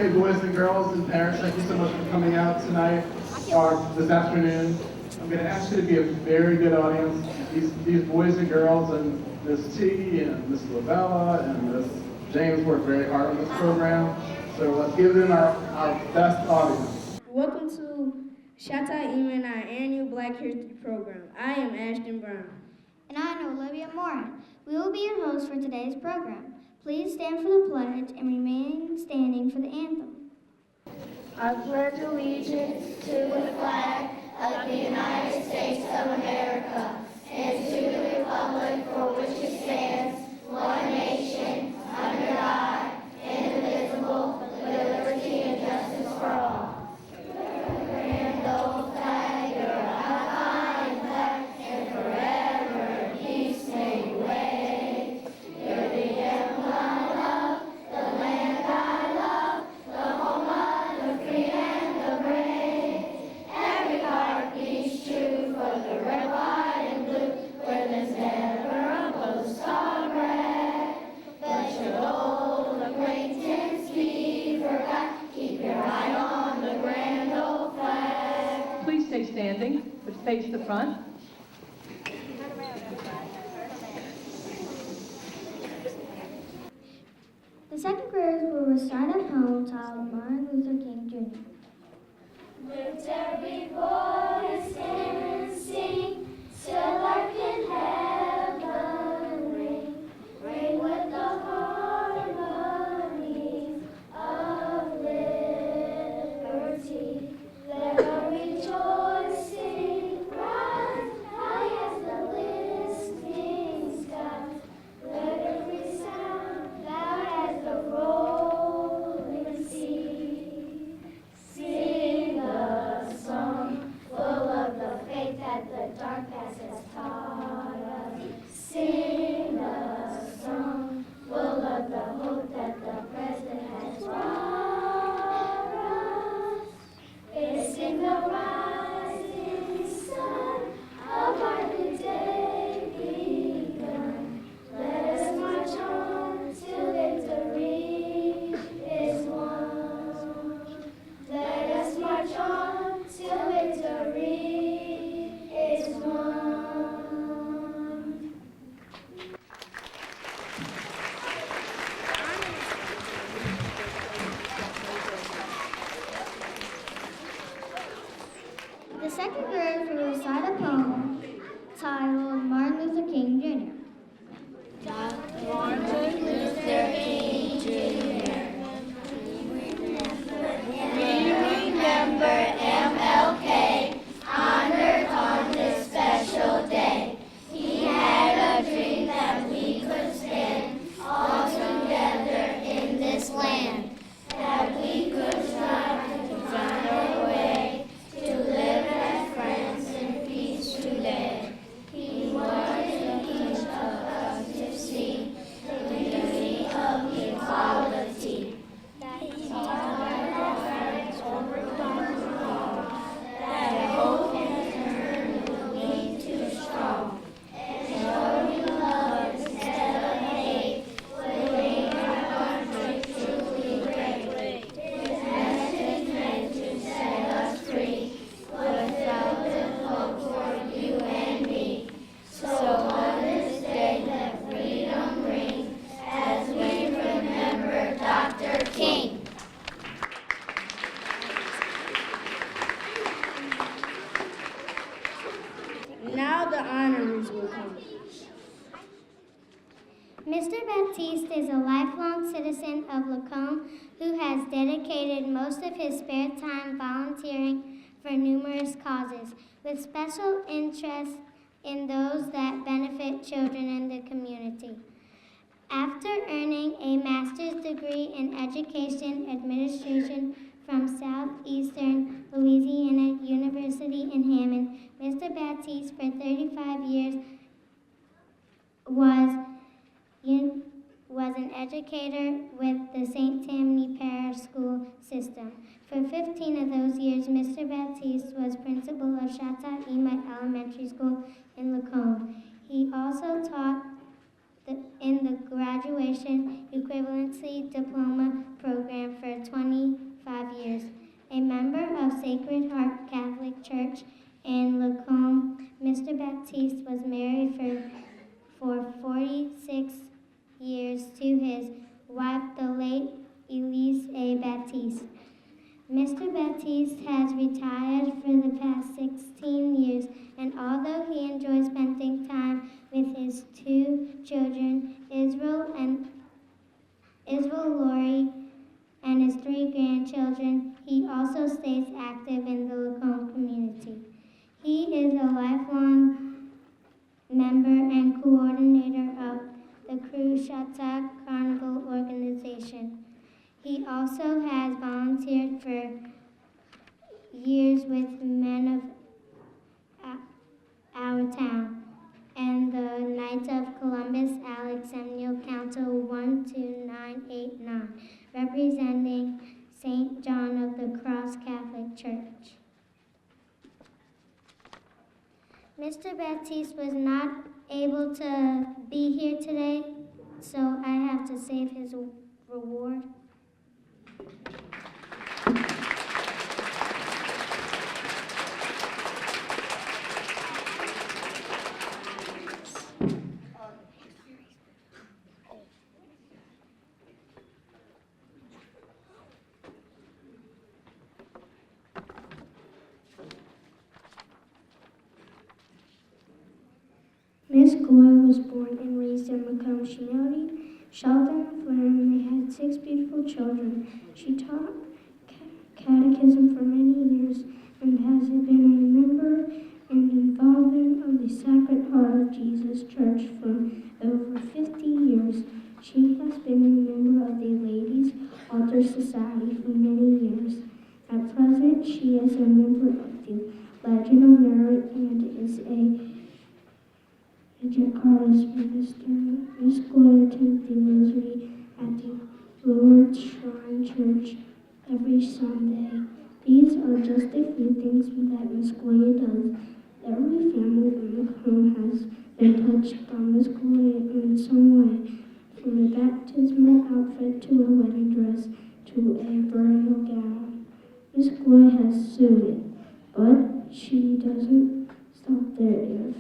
Okay, boys and girls and parents, thank you so much for coming out tonight or this afternoon. I'm going to ask you to be a very good audience. These boys and girls and Miss T and Miss Lavella and Miss James worked very hard on this program. So let's give them our best audience. Welcome to Chahta and our annual Black History program. I am Ashton Brown. And I am Olivia Morin. We will be your hosts for today's program. Please stand for the pledge and remain standing for the anthem. I pledge allegiance to the flag of the United States of America and to the republic for which it stands, one nation, under God, indivisible, with liberty and justice for all. Grand old flag, you're high and black, and forever peace may you wave. You're the emblem of the land I love, the home of the free and the brave. Every heart beats true for the red, white, and blue, where there's never a post or gray. Let your old acquaintance be forgot. Keep your eye on the grand old flag. Please stay standing, but face the front. The second graders will recite a poem titled Martin Luther King Jr. Lift every voice and sing, till lark in heaven ring, ring with the harmony of liberty. Let our rejoicing rise high as the listening skies. Let every sound loud as the rolling sea. Sing a song full of the faith that the dark past has taught us. Sing a song full of the hope that the present has brought us. It's in the rising sun of our new day begun. Let us march on till victory is won. Let us march on till victory is won. The second graders will recite a poem titled Martin Luther King Jr. Martin Luther King Jr. We remember MLK, honored on this special day. He had a dream that we could stand all together in this land, that we could strive to find our way to live as friends in peace today. He wanted each of us to see the beauty of equality. That he taught our friends overcome all, that hope and turn will lead to strong. And showing love instead of hate will make our country truly great. His message meant to set us free, without the hope for you and me. So on this day let freedom ring, as we remember Dr. King. Now the honorees will come. Mr. Baptiste is a lifelong citizen of Lacombe who has dedicated most of his spare time volunteering for numerous causes, with special interest in those that benefit children in the community. After earning a master's degree in education administration from Southeastern Louisiana University in Hammond, Mr. Baptiste for 35 years was an educator with the St. Tammany Parish School System. For 15 of those years, Mr. Baptiste was principal of Chahta Elementary School in Lacombe. He also taught in the graduation equivalency diploma program for 25 years. A member of Sacred Heart Catholic Church in Lacombe, Mr. Baptiste was married for 46 years to his wife, the late Elise A. Baptiste. Mr. Baptiste has retired for the past 16 years, and although he enjoys spending time with his two children, Israel Lori, and his three grandchildren, he also stays active in the Lacombe community. He is a lifelong member and coordinator of the Chahta Carnival organization. He also has volunteered for years with Men of Our Town and the Knights of Columbus Alexandrian Council 12989, representing St. John of the Cross Catholic Church. Mr. Baptiste was not able to be here today, so I have to save his reward. Miss Gloria was born and raised in Macomb. She married Sheldon Flynn and they had 6 beautiful children. She taught catechism for many years and has been a member and involvement of the Sacred Heart of Jesus Church for over 50 years. She has been a member of the Ladies' Altar Society for many years. At present, she is a member of the Legion of Merit and is a Jakarta's minister. Miss Gloria attends the Rosary at the Lord's Shrine Church every Sunday. These are just a few things that Miss Gloria does. Every family in Macomb has been touched by Miss Gloria in some way, from a baptismal outfit to a wedding dress to a burial gown. Miss Gloria has sued, but she doesn't stop there. If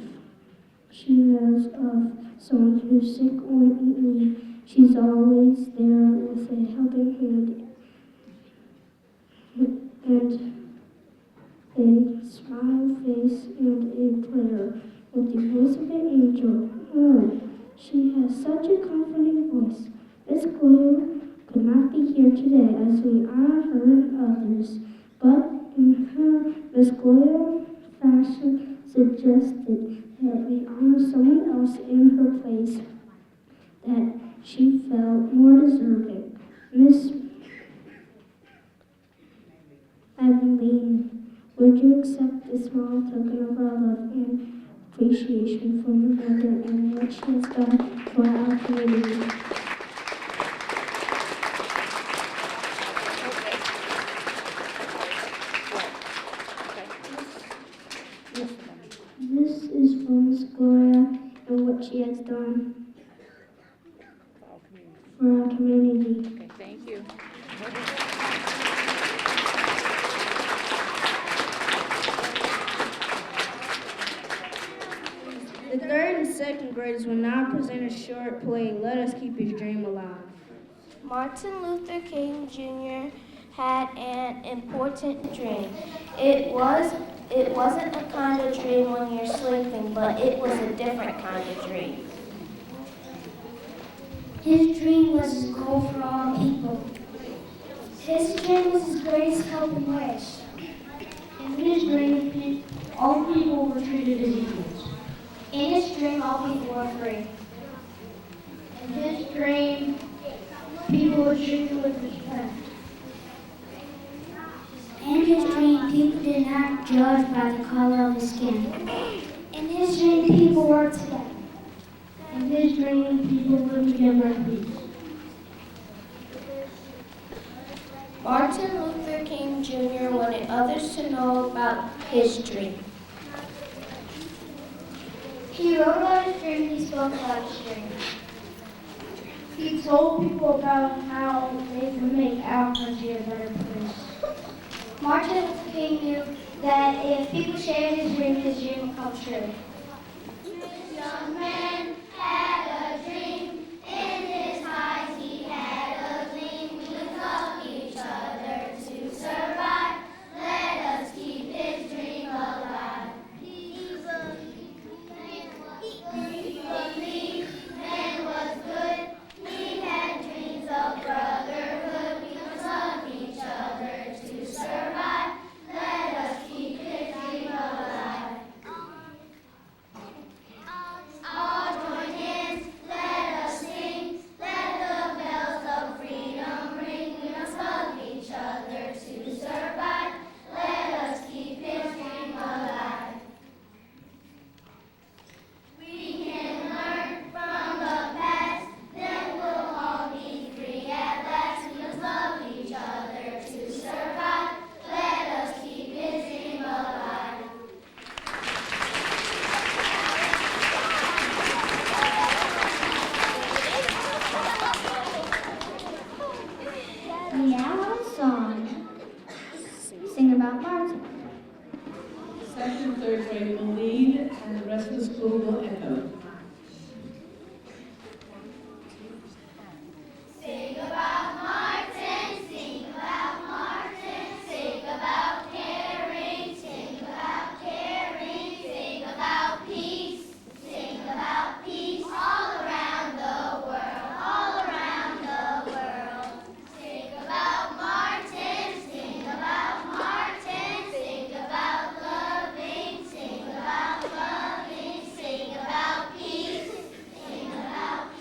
she knows of someone who's sick or in need, she's always there with a helping hand and a smile face and a prayer with the voice of an angel. Oh, she has such a comforting voice. Miss Gloria could not be here today as we honor her and others, but in her Miss Gloria fashion suggested that we honor someone else in her place that she felt more deserving. Miss Evelyn, would you accept this small token of our love and appreciation for your mother and what she has done for our community? This is for Miss Gloria and what she has done for our community. Okay, thank you. The third and second graders will now present a short play, Let Us Keep His Dream Alive. Martin Luther King Jr. had an important dream. It wasn't a kind of dream when you're sleeping, but it was a different kind of dream. His dream was his goal for all people. His dream was his greatest hope and wish. In his dream, all people were treated as equals. In his dream, all people were free. In his dream, people were treated with respect. In his dream, people did not judge by the color of his skin. In his dream, people worked together. In his dream, people lived together in peace. Martin Luther King Jr. wanted others to know about his dream. He wrote about his dream and he spoke about his dream. He told people about how they could make our country a better place. Martin Luther King knew that if people shared his dream would come true. Young man had a dream. In his eyes he had a gleam. We love each other to survive. Let us keep his dream alive. He believed man was good. He had dreams of brotherhood. We must love each other to survive. Let us keep his dream alive. All join hands, let us sing. Let the bells of freedom ring. We must love each other to survive. Let us keep his dream alive. We can learn from the past, then we'll all be free at last. We must love each other to survive. Let us keep his dream alive. We now have a song. Sing about Martin. Second, third grade will lead, and the rest of the school will echo. Sing about Martin, sing about Martin, sing about caring, sing about caring, sing about peace all around the world, all around the world. Sing about Martin, sing about Martin, sing about loving, sing about loving, sing about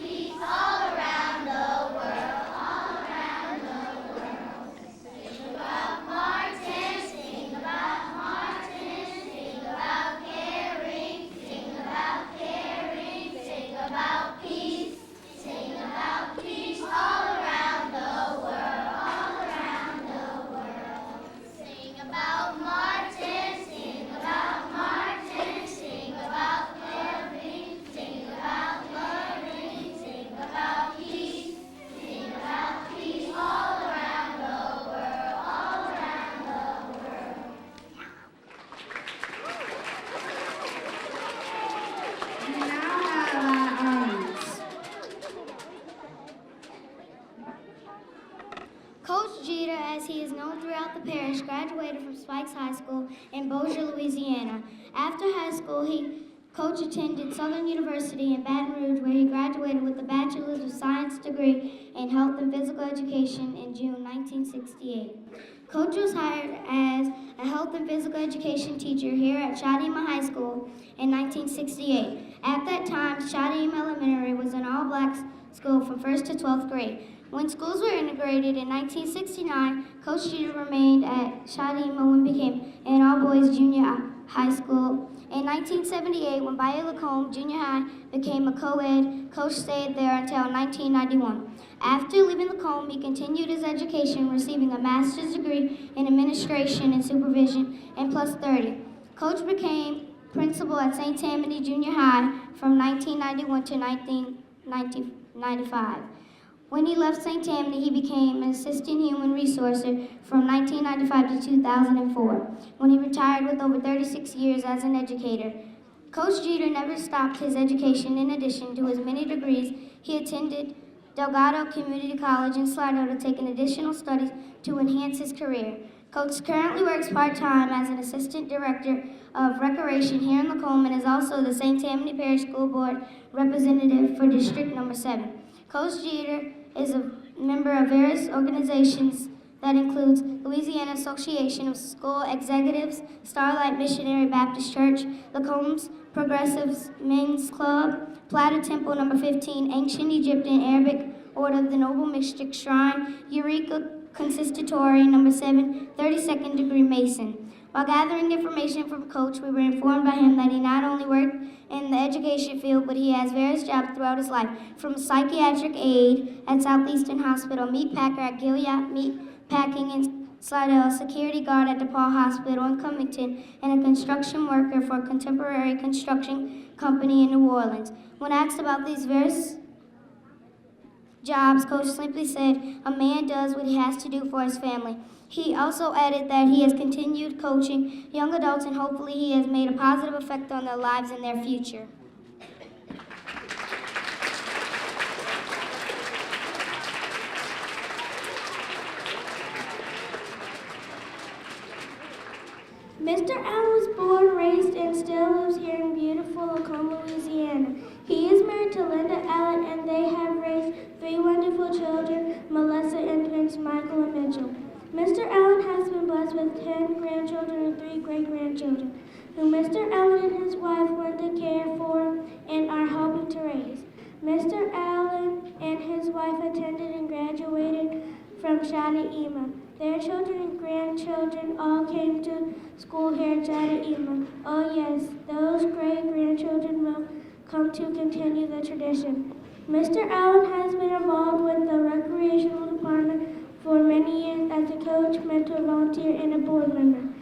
peace all around the world, all around the world. Sing about Martin, sing about Martin, sing about caring, sing about caring, sing about peace all around the world, all around the world. Sing about Martin, sing about Martin, sing about loving, sing about loving, sing about peace all around the world, all around the world. We now have our honors. Coach Jeter, as he is known throughout the parish, graduated from Spikes High School in Bossier, Louisiana. After high school, Coach attended Southern University in Baton Rouge, where he graduated with a Bachelor's of Science degree in Health and Physical Education in June 1968. Coach was hired as a health and physical education teacher here at Chahta High School in 1968. At that time, Chahta Elementary was an all-black school from 1st to 12th grade. When schools were integrated in 1969, Coach Jeter remained at Chahta when it became an all-boys junior high school. In 1978, when Bayou Lacombe Junior High became a co-ed, Coach stayed there until 1991. After leaving Lacombe, he continued his education, receiving a master's degree in administration and supervision and plus 30. Coach became principal at St. Tammany Junior High from 1991 to 1995. When he left St. Tammany, he became an assistant human resourcer from 1995 to 2004, when he retired with over 36 years as an educator. Coach Jeter never stopped his education. In addition to his many degrees, he attended Delgado Community College in Sligo to take an additional studies to enhance his career. Coach currently works part-time as an assistant director of recreation here in Lacombe and is also the St. Tammany Parish School Board representative for District Number 7. Coach Jeter is a member of various organizations that includes Louisiana Association of School Executives, Starlight Missionary Baptist Church, Lacombe's Progressives Men's Club, Plata Temple Number 15, Ancient Egyptian Arabic Order of the Noble Mystic Shrine, Eureka Consistory Number 7, 32nd degree Mason. While gathering information from Coach, we were informed by him that he not only worked in the education field, but he has various jobs throughout his life, from psychiatric aide at Southeastern Hospital, meat packer at Gilead Meat Packing in Slidell, security guard at DePaul Hospital in Cummington, and a construction worker for a contemporary construction company in New Orleans. When asked about these various jobs, Coach simply said a man does what he has to do for his family. He also added that he has continued coaching young adults and hopefully he has made a positive effect on their lives and their future. Mr. Allen was born, raised, and still lives here in beautiful Lacombe, Louisiana. He is married to Linda Allen, and they have raised 3 wonderful children, Melissa and twins Michael and Mitchell. Mr. Allen has been blessed with 10 grandchildren and 3 great-grandchildren, who Mr. Allen and his wife want to care for and are helping to raise. Mr. Allen and his wife attended and graduated from Chahta. Their children and grandchildren all came to school here at Chahta. Oh yes, those great-grandchildren will come to continue the tradition. Mr. Allen has been involved with the recreational department for many years as a coach, mentor, volunteer, and a board member.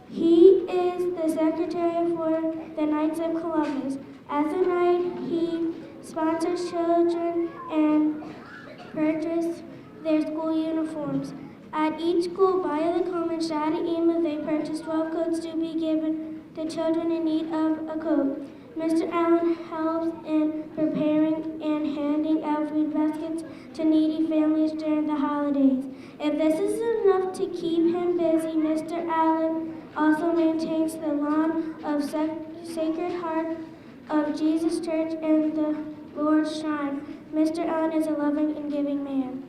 He is the secretary for the Knights of Columbus. As a knight, he sponsors children and purchases their school uniforms. At each school via the common Chahta, they purchase 12 coats to be given to children in need of a coat. Mr. Allen helps in preparing and handing out food baskets to needy families during the holidays. If this is enough to keep him busy, Mr. Allen also maintains the lawn of Sacred Heart of Jesus Church and the Lord's Shrine. Mr. Allen is a loving and giving man.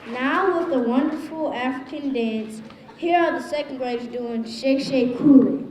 Now with the wonderful African dance, here are the second graders doing Shake Shake Kool-Aid.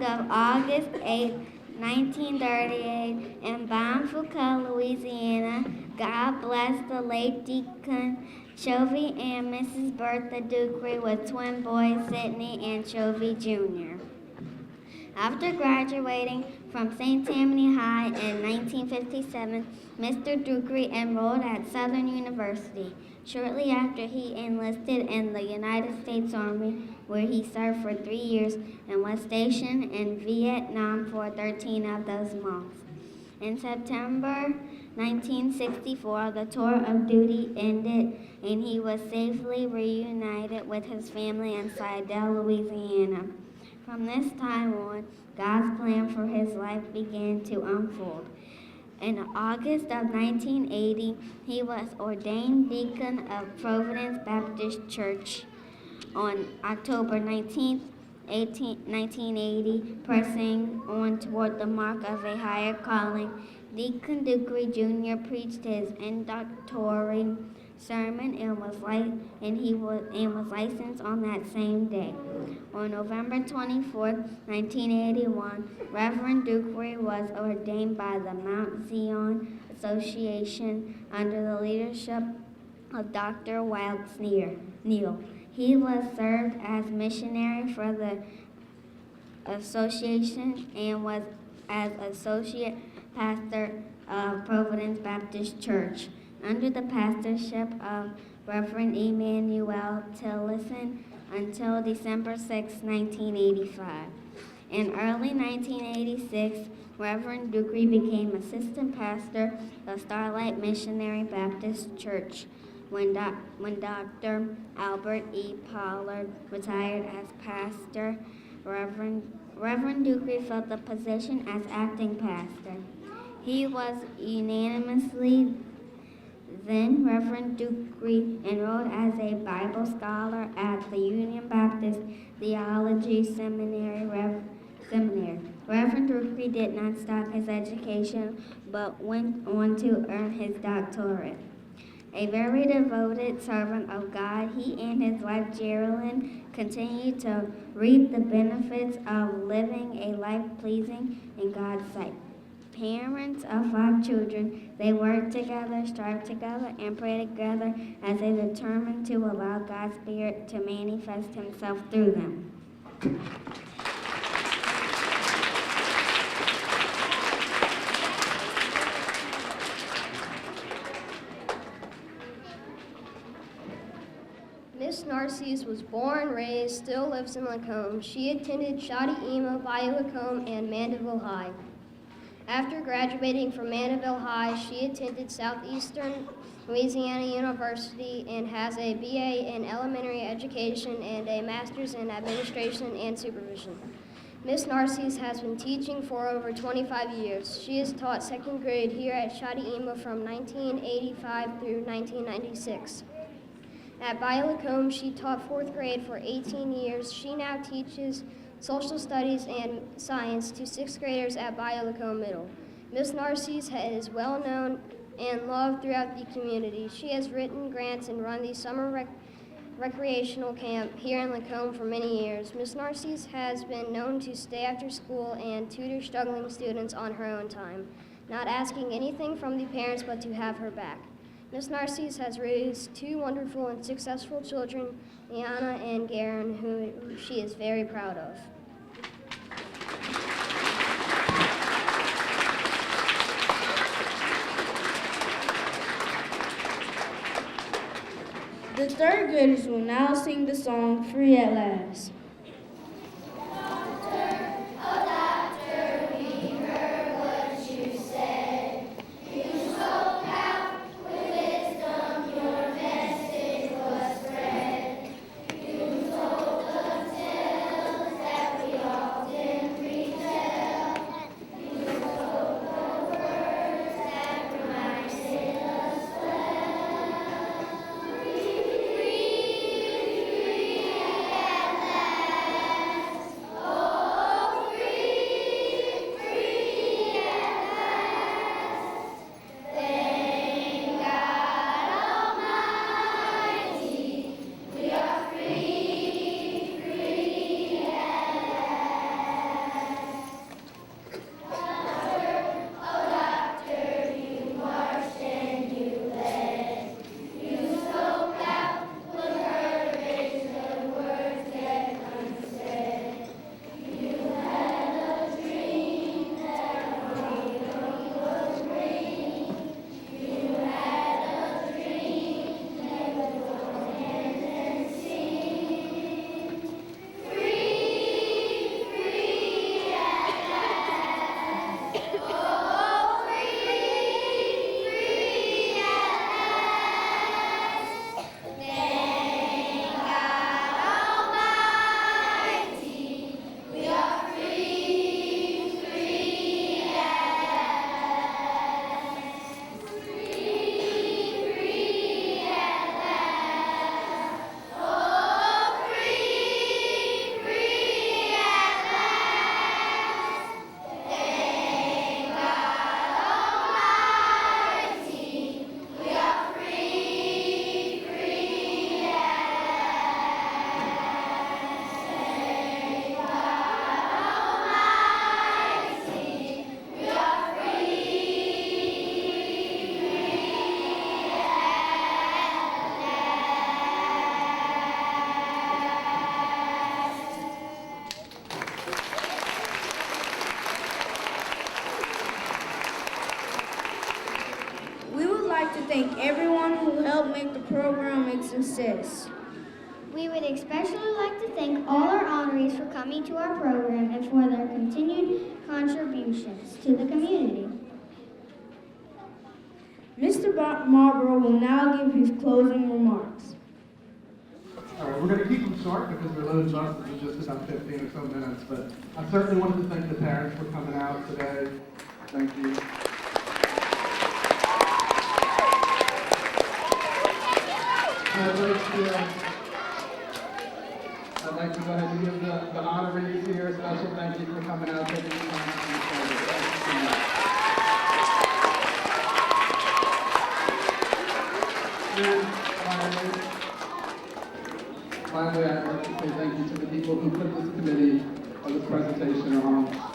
of August 8, 1938, in Bonfoucault, Louisiana, God blessed the late Deacon Chovy and Mrs. Bertha Ducree with twin boys, Sidney and Chovy Jr. After graduating from St. Tammany High in 1957, Mr. Ducree enrolled at Southern University. Shortly after, he enlisted in the United States Army, where he served for 3 years and was stationed in Vietnam for 13 of those months. In September 1964, the tour of duty ended and he was safely reunited with his family in Slidell, Louisiana. From this time on, God's plan for his life began to unfold. In August of 1980, he was ordained deacon of Providence Baptist Church. On October 19, 1980, pressing on toward the mark of a higher calling, Deacon Ducree Jr. preached his introductory sermon and was licensed on that same day. On November 24, 1981, Reverend Ducree was ordained by the Mount Zion Association under the leadership of Dr. Wilkes Neal. He was served as missionary for the association and was as associate pastor of Providence Baptist Church under the pastorship of Reverend Emmanuel Tillison until December 6, 1985. In early 1986, Reverend Ducree became assistant pastor of Starlight Missionary Baptist Church when Dr. Albert E. Pollard retired as pastor. Reverend Ducree filled the position as acting pastor. He was unanimously then Reverend Ducree enrolled as a Bible scholar at the Union Baptist Theology Seminary. Reverend Ducree did not stop his education, but went on to earn his doctorate. A very devoted servant of God, he and his wife Geraldine continued to reap the benefits of living a life pleasing in God's sight. Parents of 5 children, they work together, strive together, and pray together as they determine to allow God's Spirit to manifest himself through them. Miss Naris was born, raised, still lives in Lacombe. She attended Chahta, Bayou Lacombe, and Mandeville High. After graduating from Mandeville High, she attended Southeastern Louisiana University and has a BA in elementary education and a master's in administration and supervision. Miss Naris has been teaching for over 25 years. She has taught 2nd grade here at Chahta from 1985 through 1996. At Bayou Lacombe, she taught 4th grade for 18 years. She now teaches social studies and science to 6th graders at Bayou Lacombe Middle. Miss Naris is well known and loved throughout the community. She has written grants and run the summer recreational camp here in Lacombe for many years. Miss Naris has been known to stay after school and tutor struggling students on her own time, not asking anything from the parents but to have her back. Miss Naris has raised 2 wonderful and successful children, Liana and Garen, who she is very proud of. The 3rd graders will now sing the song Free at Last. Free thank everyone who helped make the program a success. We would especially like to thank all our honorees for coming to our program and for their continued contributions to the community. Mr. Marlborough will now give his closing remarks. All right, we're going to keep them short because we're loaded buses in just about 15 or so minutes, but I certainly wanted to thank the parents for coming out today. Thank you. I'd like to go ahead and give the honorees here a special thank you for coming out, taking the time to understand it. Thank you so much. Finally, I'd like to say thank you to the people who put this committee or this presentation on.